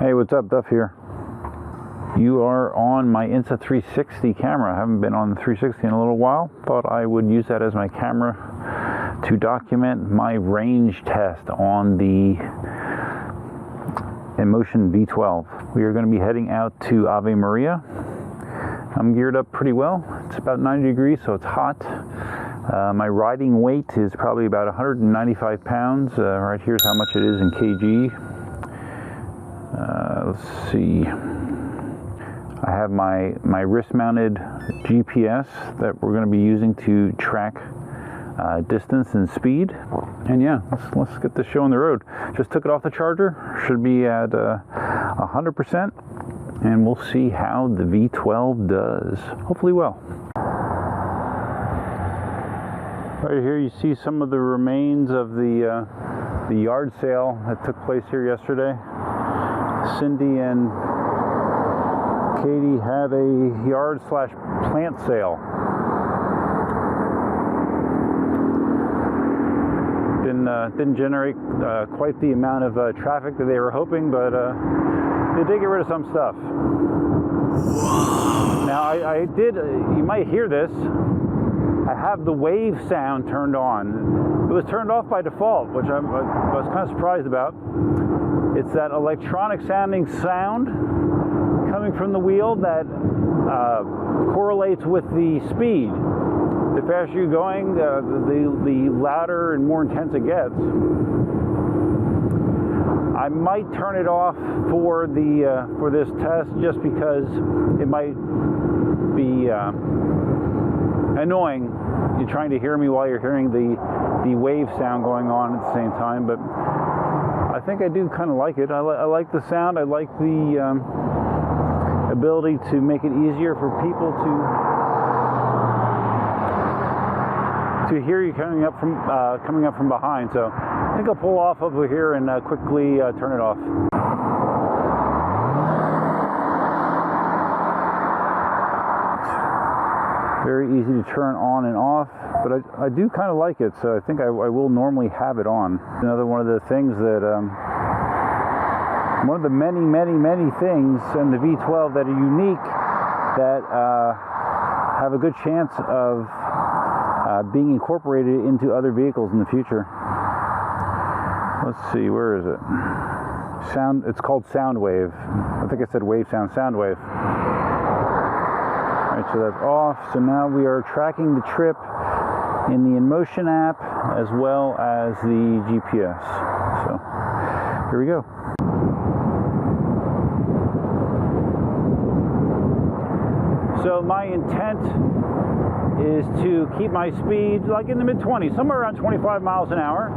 Hey, what's up? Duff here. You are on my Insta360 camera. I haven't been on the 360 in a little while. Thought I would use that as my camera to document my range test on the Inmotion V12. We are going to be heading out to Ave Maria. I'm geared up pretty well. It's about 90 degrees, so it's hot. My riding weight is probably about 195 pounds. Right here's how much it is in kg. Let's see. I have my wrist-mounted GPS that we're going to be using to track distance and speed. And yeah, let's get this show on the road. Just took it off the charger. Should be at 100%. And we'll see how the V12 does. Hopefully well. Right here you see some of the remains of the yard sale that took place here yesterday. Cindy and Katie had a yard/plant sale. Didn't generate quite the amount of traffic that they were hoping, but they did get rid of some stuff. Now I did, you might hear this, I have the wave sound turned on. It was turned off by default, which I was kind of surprised about. It's that electronic sounding sound coming from the wheel that correlates with the speed. The faster you're going, the louder and more intense it gets. I might turn it off for this test just because it might be annoying. You're trying to hear me while you're hearing the wave sound going on at the same time, but I think I do kind of like it. I like the sound. I like the ability to make it easier for people to hear you coming up from behind. So I think I'll pull off over here and quickly turn it off. Very easy to turn on and off, but I do kind of like it, so I think I will normally have it on. Another one of the things that, one of the many things in the V12 that are unique that have a good chance of being incorporated into other vehicles in the future. Let's see, where is it? It's called Soundwave. I think I said wave sound, Soundwave. Alright, so that's off. So now we are tracking the trip in the Inmotion app as well as the GPS. So here we go. So my intent is to keep my speed like in the mid-20s, somewhere around 25 miles an hour,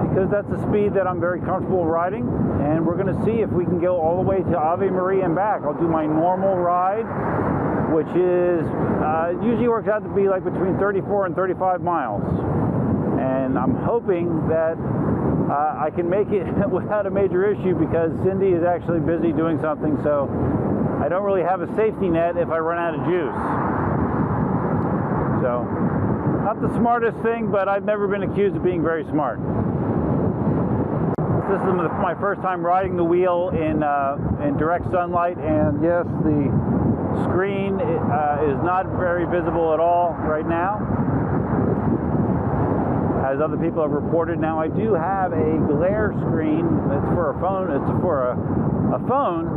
because that's the speed that I'm very comfortable riding. And we're going to see if we can go all the way to Ave Maria and back. I'll do my normal ride, which is usually works out to be like between 34 and 35 miles. And I'm hoping that I can make it without a major issue, because Cindy is actually busy doing something, so I don't really have a safety net if I run out of juice. So, not the smartest thing, but I've never been accused of being very smart. This is my first time riding the wheel in direct sunlight, and yes, the screen is not very visible at all right now, as other people have reported. Now I do have a glare screen. It's for a phone. It's for a phone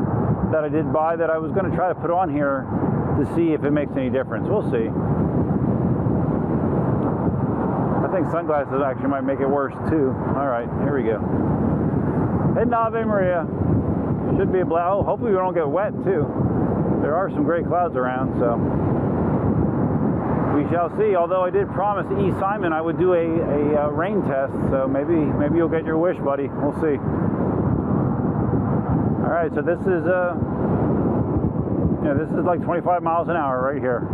that I did buy that I was going to try to put on here to see if it makes any difference. We'll see. I think sunglasses actually might make it worse too. All right, here we go. Heading to Ave Maria. Should be a blast. Oh, hopefully we don't get wet too. There are some gray clouds around, so we shall see. Although I did promise E. Simon I would do a rain test, so maybe you'll get your wish, buddy. We'll see. All right, so this is this is like 25 miles an hour right here.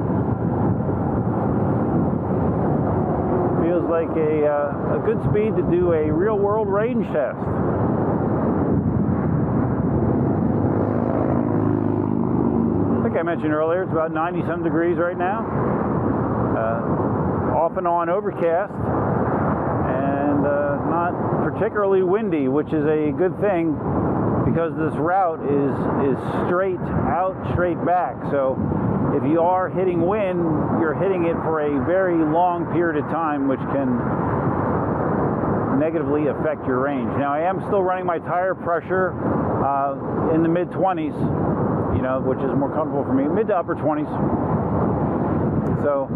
Feels like a good speed to do a real-world range test. I think I mentioned earlier, it's about 90-some degrees right now. Off and on overcast, and not particularly windy, which is a good thing because this route is straight out, straight back. So if you are hitting wind, you're hitting it for a very long period of time, which can negatively affect your range. Now, I am still running my tire pressure in the mid-20s, you know, which is more comfortable for me, mid to upper 20s. So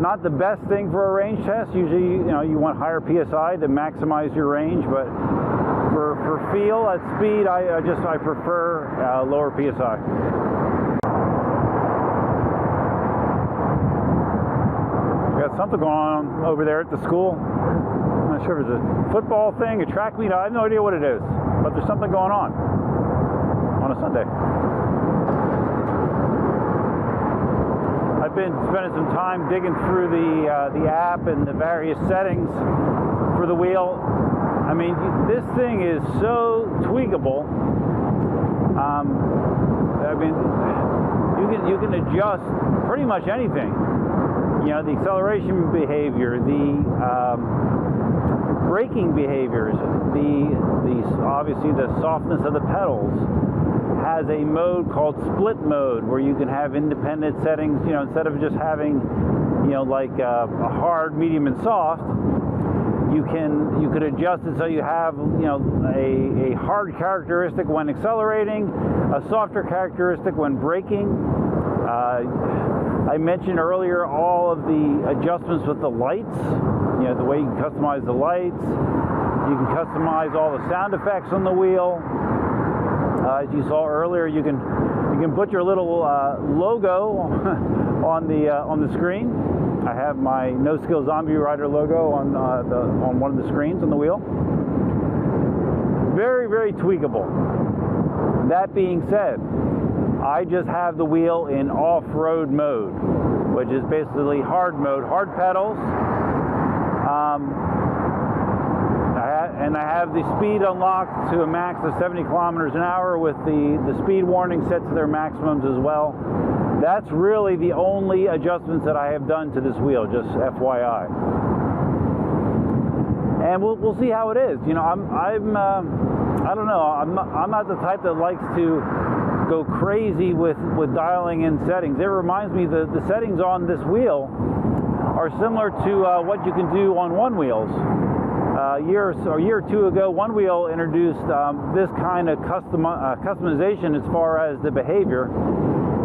not the best thing for a range test. Usually, you know, you want higher PSI to maximize your range, but for feel at speed, I prefer lower PSI. Got something going on over there at the school. I'm not sure if it's a football thing, a track meet. I have no idea what it is, but there's something going on a Sunday. I've been spending some time digging through the app and the various settings for the wheel. I mean, this thing is so tweakable. I mean, you can adjust pretty much anything. You know, the acceleration behavior, the braking behaviors, obviously the softness of the pedals. Has a mode called split mode where you can have independent settings. You know, instead of just having, you know, like a hard, medium, and soft, you could adjust it so you have, you know, a hard characteristic when accelerating, a softer characteristic when braking. I mentioned earlier all of the adjustments with the lights. You know, the way you can customize the lights. You can customize all the sound effects on the wheel. As you saw earlier, you can put your little logo on the screen. I have my No Skill Zombie Rider logo on one of the screens on the wheel. Very, very tweakable. That being said, I just have the wheel in off-road mode, which is basically hard mode, hard pedals. And I have the speed unlocked to a max of 70 kilometers an hour with the speed warning set to their maximums as well. That's really the only adjustments that I have done to this wheel, just FYI. And we'll see how it is. You know, I don't know. I'm not the type that likes to go crazy with dialing in settings. It reminds me that the settings on this wheel are similar to what you can do on one wheels. A year or two ago, One Wheel introduced this kind of customization as far as the behavior,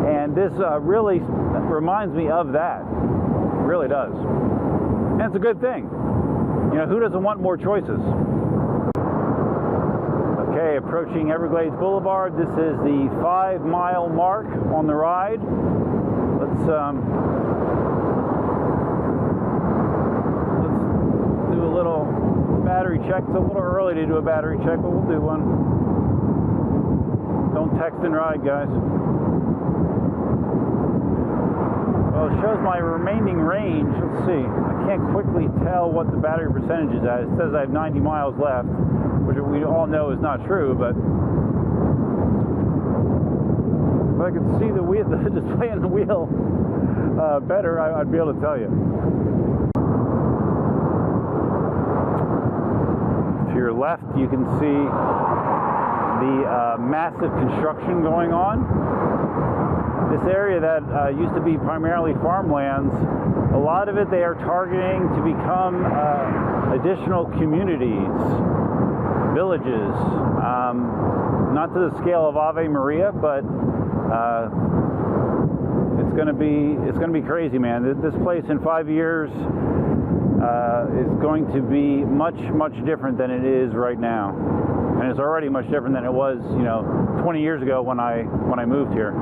and this really reminds me of that. It really does, and it's a good thing. You know, who doesn't want more choices? Okay, approaching Everglades Boulevard. This is the 5-mile mark on the ride. Let's do a little battery check. It's a little early to do a battery check, but we'll do one. Don't text and ride, guys. Well, it shows my remaining range. Let's see. I can't quickly tell what the battery percentage is at. It says I have 90 miles left, which we all know is not true, but if I could see the wheel, the display on the wheel better, I'd be able to tell you. To your left, you can see the massive construction going on. This area that used to be primarily farmlands, a lot of it they are targeting to become additional communities, villages. Not to the scale of Ave Maria, but it's going to be crazy, man. This place in 5 years is going to be much different than it is right now, and it's already much different than it was, you know, 20 years ago when I moved here.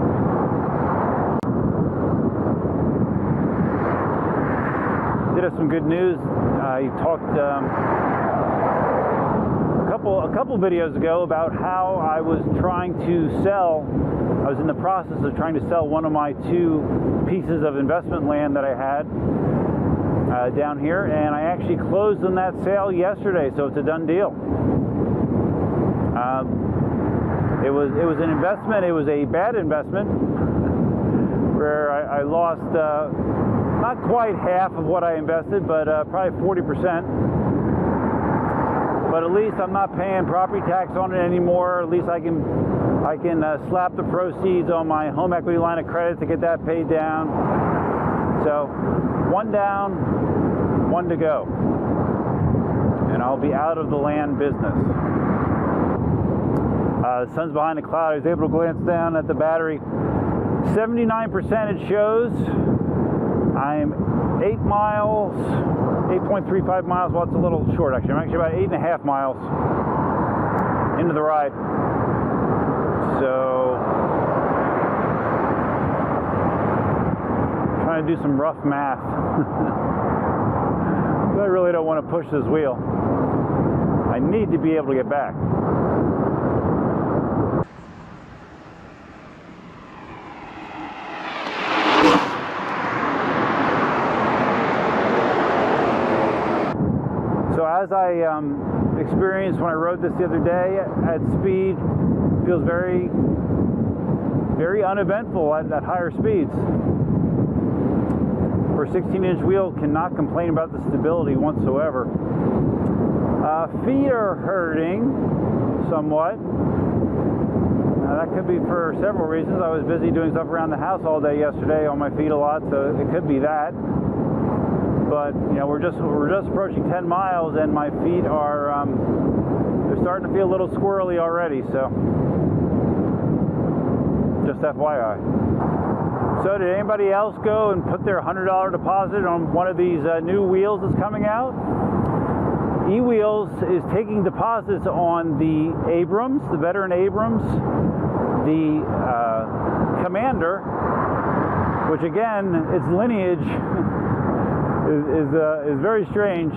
Did have some good news. I talked a couple videos ago about how I was trying to sell. I was in the process of trying to sell one of my 2 pieces of investment land that I had down here, and I actually closed on that sale yesterday, so it's a done deal. It was an investment. It was a bad investment where I lost not quite half of what I invested, but probably 40%. but at least I'm not paying property tax on it anymore. At least I can slap the proceeds on my home equity line of credit to get that paid down. So, one down, one to go. And I'll be out of the land business. The sun's behind the cloud. I was able to glance down at the battery. 79% it shows. I'm 8 miles, 8.35 miles. Well, it's a little short actually. I'm actually about 8.5 miles into the ride. So, trying to do some rough math. I really don't want to push this wheel. I need to be able to get back. So as I experienced when I rode this the other day at speed, feels very, very uneventful at higher speeds. For a 16-inch wheel, cannot complain about the stability whatsoever. Feet are hurting somewhat. That could be for several reasons. I was busy doing stuff around the house all day yesterday on my feet a lot, so it could be that. But you know, we're just approaching 10 miles, and my feet are they're starting to feel a little squirrely already. So, just FYI. So, did anybody else go and put their $100 deposit on one of these new wheels that's coming out? E-Wheels is taking deposits on the Abrams, the veteran Abrams, the Commander, which again, its lineage is very strange.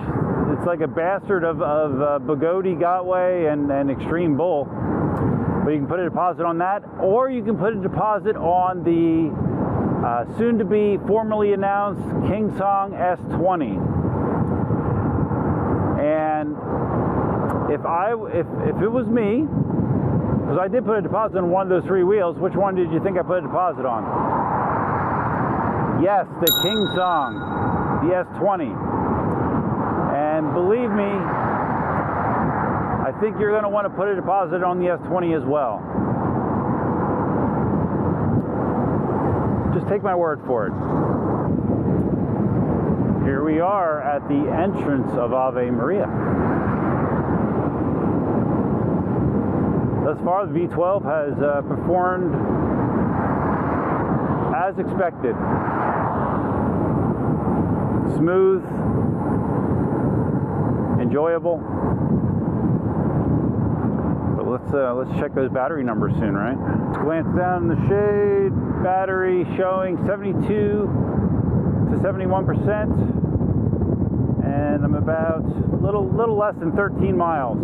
It's like a bastard of Bugatti, Gotway, and Extreme Bull. But you can put a deposit on that, or you can put a deposit on the soon-to-be formally announced KingSong S20. And if it was me, because I did put a deposit on one of those three wheels, which one did you think I put a deposit on? Yes, the KingSong, the S20. And believe me, I think you're going to want to put a deposit on the S20 as well. Just take my word for it. Here we are at the entrance of Ave Maria. Thus far, the V12 has performed as expected. Smooth, enjoyable. But let's check those battery numbers soon, right? Let's glance down in the shade. Battery showing 72 to 71%, and I'm about a little less than 13 miles.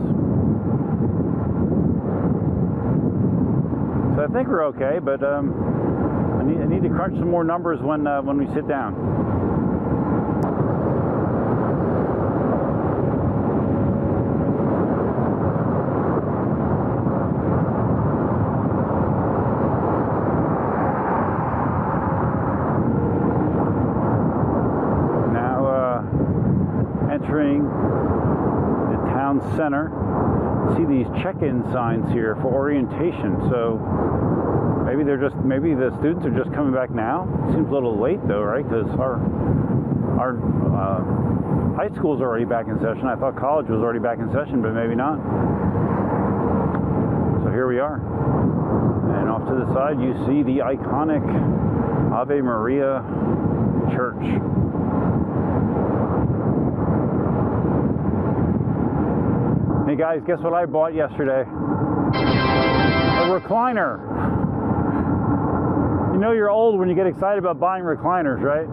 So I think we're okay, but I need to crunch some more numbers when we sit down. Entering the town center. See these check-in signs here for orientation. So maybe the students are just coming back now. Seems a little late though, right? Because our high school's already back in session. I thought college was already back in session, but maybe not. So here we are. And off to the side, you see the iconic Ave Maria Church. Hey guys, guess what I bought yesterday? A recliner. You know you're old when you get excited about buying recliners, right?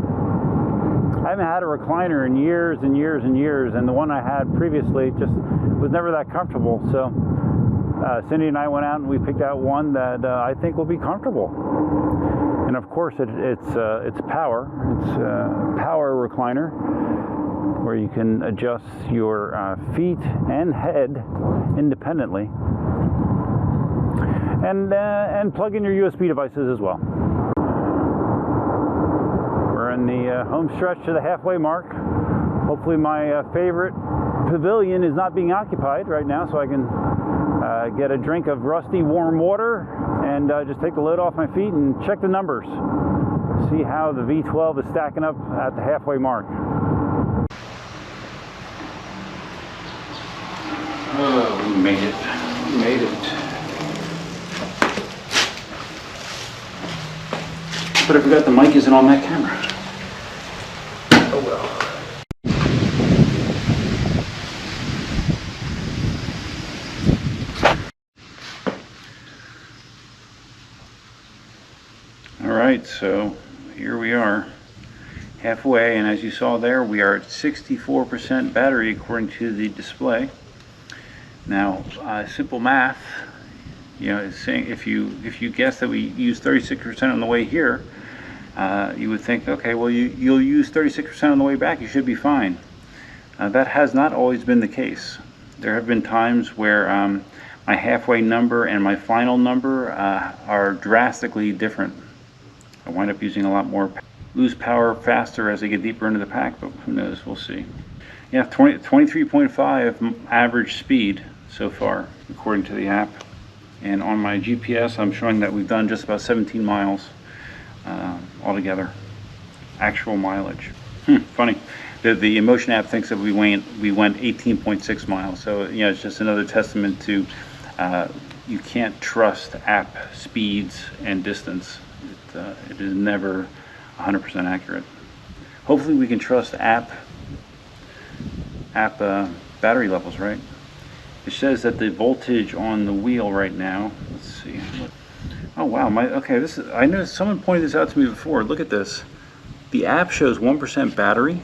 I haven't had a recliner in years and years and years, and the one I had previously just was never that comfortable. So Cindy and I went out and we picked out one that I think will be comfortable. And of course it's power. It's a power recliner, where you can adjust your feet and head independently, and plug in your USB devices as well. We're in the home stretch to the halfway mark. Hopefully my favorite pavilion is not being occupied right now, so I can get a drink of rusty warm water and just take the load off my feet and check the numbers. See how the V12 is stacking up at the halfway mark. Oh, we made it. We made it. But I forgot the mic isn't on that camera. Oh well. Alright, so here we are, halfway, and as you saw there, we are at 64% battery according to the display. Now, simple math, you know, is saying if you guess that we use 36% on the way here, you would think, okay, well you'll use 36% on the way back, you should be fine. That has not always been the case. There have been times where my halfway number and my final number are drastically different. I wind up using a lot more, lose power faster as I get deeper into the pack, but who knows, we'll see. Yeah, 23.5 average speed so far, according to the app. And on my GPS, I'm showing that we've done just about 17 miles altogether, actual mileage. Funny. The Inmotion app thinks that we went 18.6 miles. So, you know, it's just another testament to you can't trust app speeds and distance. It is never 100% accurate. Hopefully we can trust app battery levels, right? It says that the voltage on the wheel right now, let's see. Oh wow, I know someone pointed this out to me before. Look at this. The app shows 1% battery.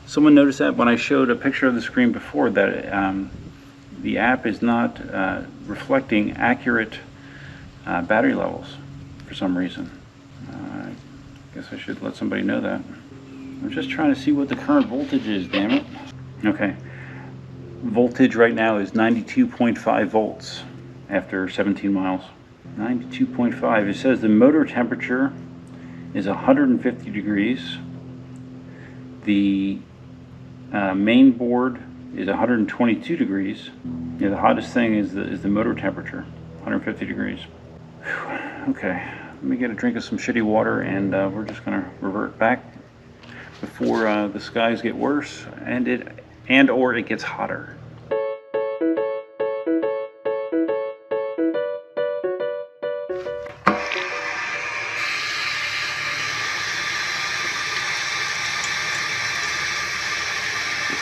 Someone noticed that when I showed a picture of the screen before, that the app is not reflecting accurate battery levels for some reason. I guess I should let somebody know that. I'm just trying to see what the current voltage is, damn it. Okay, voltage right now is 92.5 volts after 17 miles. 92.5. It says the motor temperature is 150 degrees. The main board is 122 degrees. Yeah, the hottest thing is the motor temperature, 150 degrees. Whew. Okay, let me get a drink of some shitty water, and we're just gonna revert back before the skies get worse and or it gets hotter.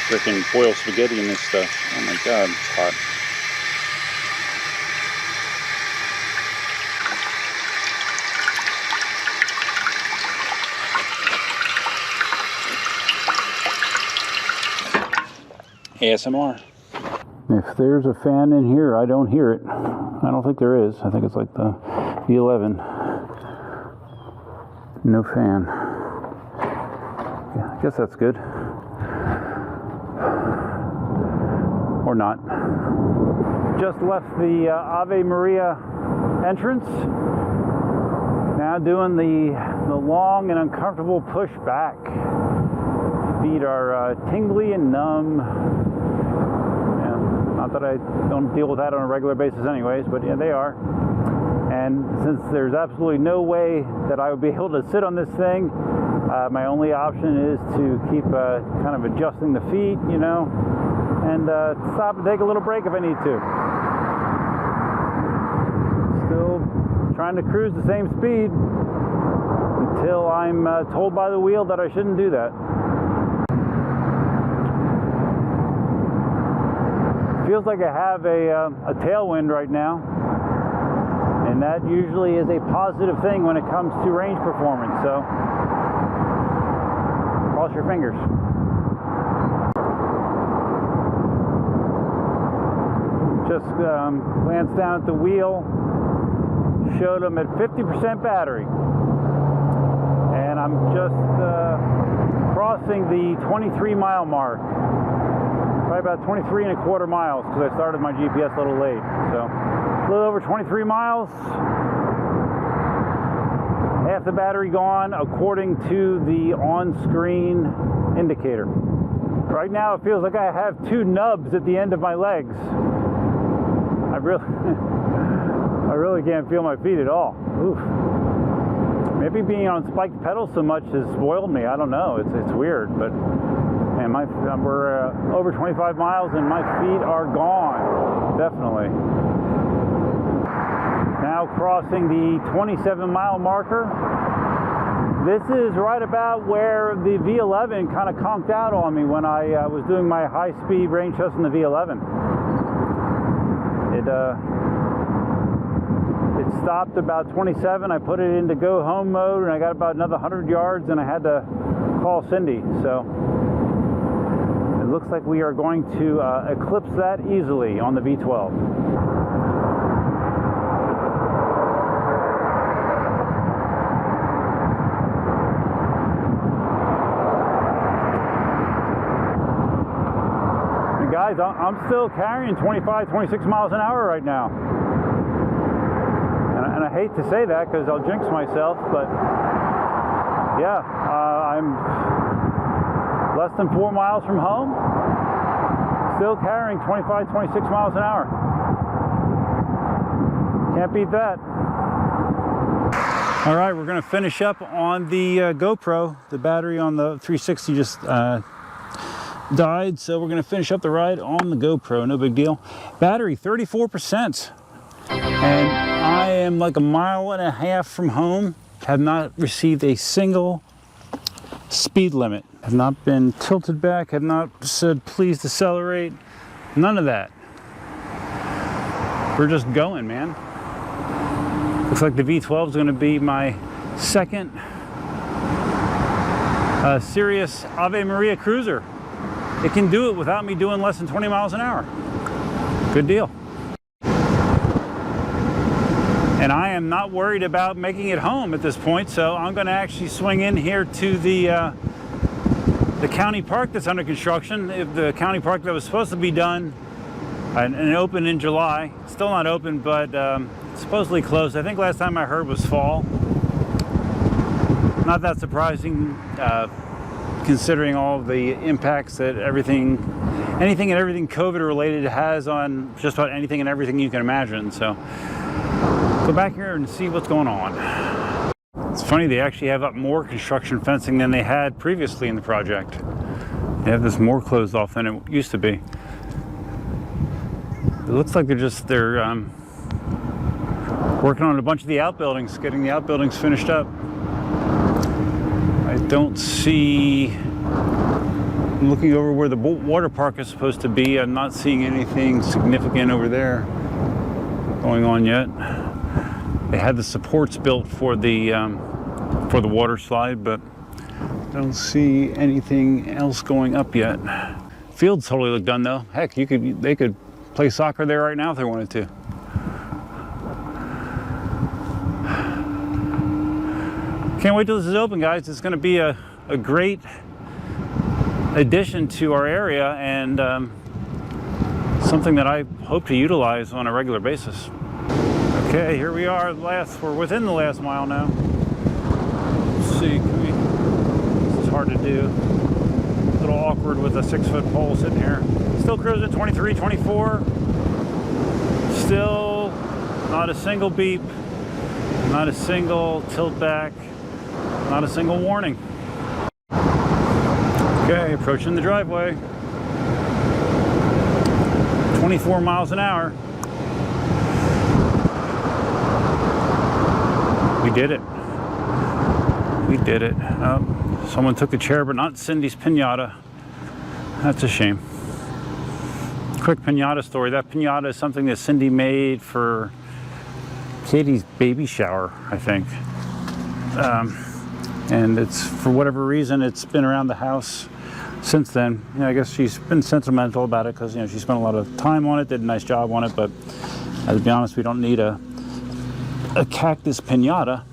Freaking boil spaghetti in this stuff. Oh my god, it's hot. ASMR. If there's a fan in here, I don't hear it. I don't think there is. I think it's like the V11. No fan. Yeah, I guess that's good. Or not. Just left the Ave Maria entrance. Now doing the long and uncomfortable push back. Feet are tingly and numb. Yeah, not that I don't deal with that on a regular basis anyways, but yeah, they are. And since there's absolutely no way that I would be able to sit on this thing, my only option is to keep kind of adjusting the feet, you know, and stop and take a little break if I need to. Still trying to cruise the same speed until I'm told by the wheel that I shouldn't do that. Feels like I have a tailwind right now, and that usually is a positive thing when it comes to range performance, so cross your fingers. Just glanced down at the wheel, showed them at 50% battery, and I'm just crossing the 23 mile mark. Probably about 23 and a quarter miles because I started my GPS a little late. So a little over 23 miles, half the battery gone according to the on-screen indicator. Right now it feels like I have two nubs at the end of my legs. I really, I really can't feel my feet at all. Oof. Maybe being on spiked pedals so much has spoiled me. I don't know. It's weird, but man, we're over 25 miles and my feet are gone. Definitely. Now crossing the 27-mile marker. This is right about where the V11 kind of conked out on me when I was doing my high-speed range test in the V11. It stopped about 27. I put it into go home mode and I got about another 100 yards and I had to call Cindy. So it looks like we are going to eclipse that easily on the V12. Guys, I'm still carrying 25, 26 miles an hour right now. And I hate to say that because I'll jinx myself, but yeah, I'm less than 4 miles from home, still carrying 25, 26 miles an hour. Can't beat that. All right, we're gonna finish up on the GoPro. The battery on the 360 just died, so we're going to finish up the ride on the GoPro. No big deal. Battery 34%, and I am like 1.5 miles from home. Have not received a single speed limit. Have not been tilted back. Have not said please decelerate. None of that. We're just going, man. Looks like the V12 is going to be my second serious Ave Maria cruiser. It can do it without me doing less than 20 miles an hour. Good deal. And I am not worried about making it home at this point, so I'm going to actually swing in here to the county park that's under construction. The county park that was supposed to be done and open in July. Still not open, but supposedly closed. I think last time I heard was fall. Not that surprising. Considering all of the impacts that anything and everything COVID related has on just about anything and everything you can imagine. So go back here and see what's going on. It's funny, they actually have up more construction fencing than they had previously in the project. They have this more closed off than it used to be. It looks like they're working on a bunch of the outbuildings, getting the outbuildings finished up. I don't see, I'm looking over where the water park is supposed to be. I'm not seeing anything significant over there going on yet. They had the supports built for the water slide, but I don't see anything else going up yet. Fields totally look done though. Heck, they could play soccer there right now if they wanted to. Can't wait till this is open, guys. It's going to be a great addition to our area and something that I hope to utilize on a regular basis. Okay, here we are. We're within the last mile now. Let's see. This is hard to do. A little awkward with a 6-foot pole sitting here. Still cruising 23, 24. Still not a single beep. Not a single tilt back. Not a single warning. Okay, approaching the driveway. 24 miles an hour. We did it. We did it. Someone took the chair, but not Cindy's pinata. That's a shame. Quick pinata story. That pinata is something that Cindy made for Katie's baby shower, I think. And it's, for whatever reason, it's been around the house since then. You know, I guess she's been sentimental about it because, you know, she spent a lot of time on it, did a nice job on it, but to be honest, we don't need a cactus pinata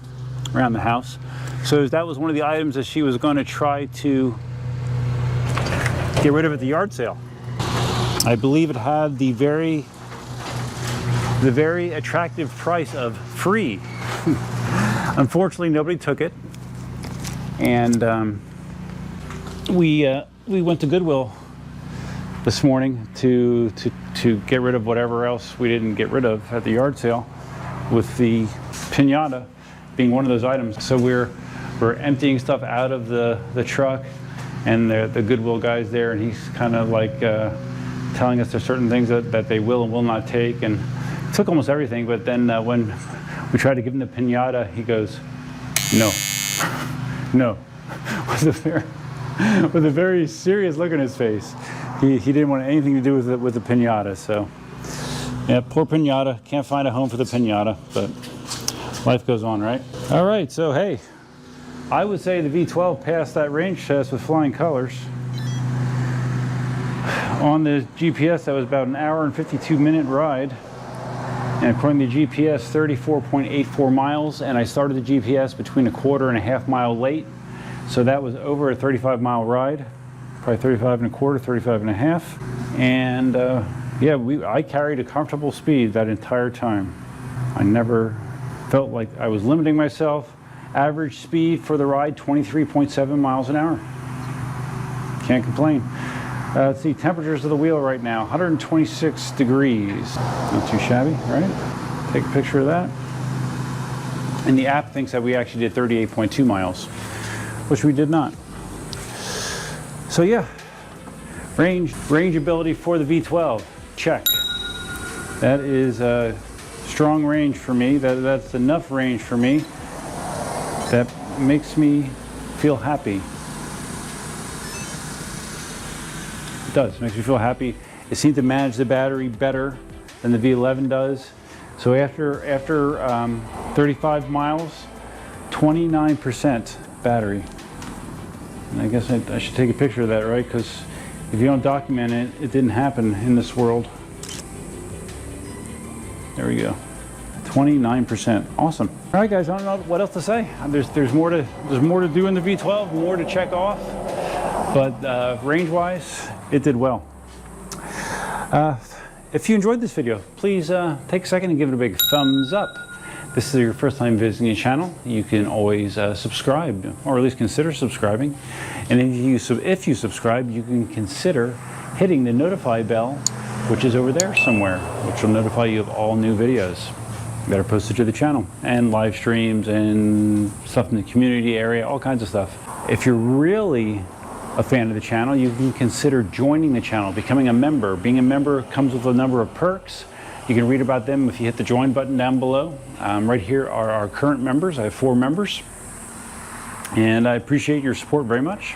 around the house. So that was one of the items that she was going to try to get rid of at the yard sale. I believe it had the very attractive price of free. Unfortunately, nobody took it, and we went to Goodwill this morning to get rid of whatever else we didn't get rid of at the yard sale, with the piñata being one of those items. So we're emptying stuff out of the truck, and the Goodwill guy's there, and he's kind of like telling us there's certain things that they will and will not take, and took almost everything. But then when we tried to give him the piñata, he goes, no, no, with a very serious look on his face. He didn't want anything to do with the piñata. So yeah, poor piñata, can't find a home for the piñata, but life goes on, right? All right, so hey, I would say the V12 passed that range test with flying colors. On the GPS, that was about an hour and 52-minute ride. And according to the GPS, 34.84 miles. And I started the GPS between a quarter and a half mile late. So that was over a 35-mile ride. Probably 35 and a quarter, 35 and a half. And yeah, I carried a comfortable speed that entire time. I never felt like I was limiting myself. Average speed for the ride, 23.7 miles an hour. Can't complain. Let's see, temperatures of the wheel right now, 126 degrees. Not too shabby, right? Take a picture of that. And the app thinks that we actually did 38.2 miles, which we did not. So yeah, range ability for the V12, check. That is a strong range for me. That's enough range for me. That makes me feel happy. It does, makes me feel happy. It seems to manage the battery better than the V11 does. So after 35 miles, 29% battery. And I guess I should take a picture of that, right? Because if you don't document it, it didn't happen in this world. There we go. 29%. Awesome. All right, guys, I don't know what else to say. There's more to do in the V12, more to check off, but range-wise, it did well. If you enjoyed this video, please take a second and give it a big thumbs up. This is your first time visiting the channel, you can always subscribe, or at least consider subscribing. And if you subscribe, you can consider hitting the notify bell, which is over there somewhere, which will notify you of all new videos that are posted to the channel, and live streams and stuff in the community area, all kinds of stuff. If you're really a fan of the channel, you can consider joining the channel, becoming a member. Being a member comes with a number of perks. You can read about them if you hit the join button down below. Right here are our current members. I have 4 members, and I appreciate your support very much.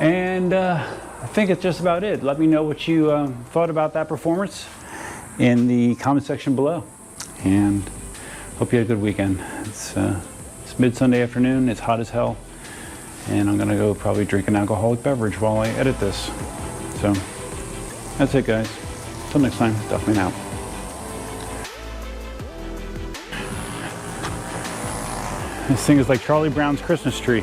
And I think it's just about it. Let me know what you thought about that performance in the comment section below. And hope you had a good weekend. It's mid-Sunday afternoon, it's hot as hell, and I'm gonna go probably drink an alcoholic beverage while I edit this. So that's it, guys. Until next time, definitely out. This thing is like Charlie Brown's Christmas tree.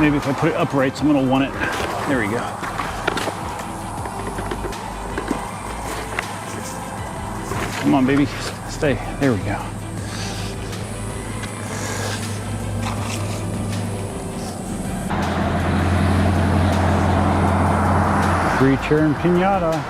Maybe if I put it upright, someone will want it. There we go. Come on, baby, stay. There we go. 3-chair and piñata.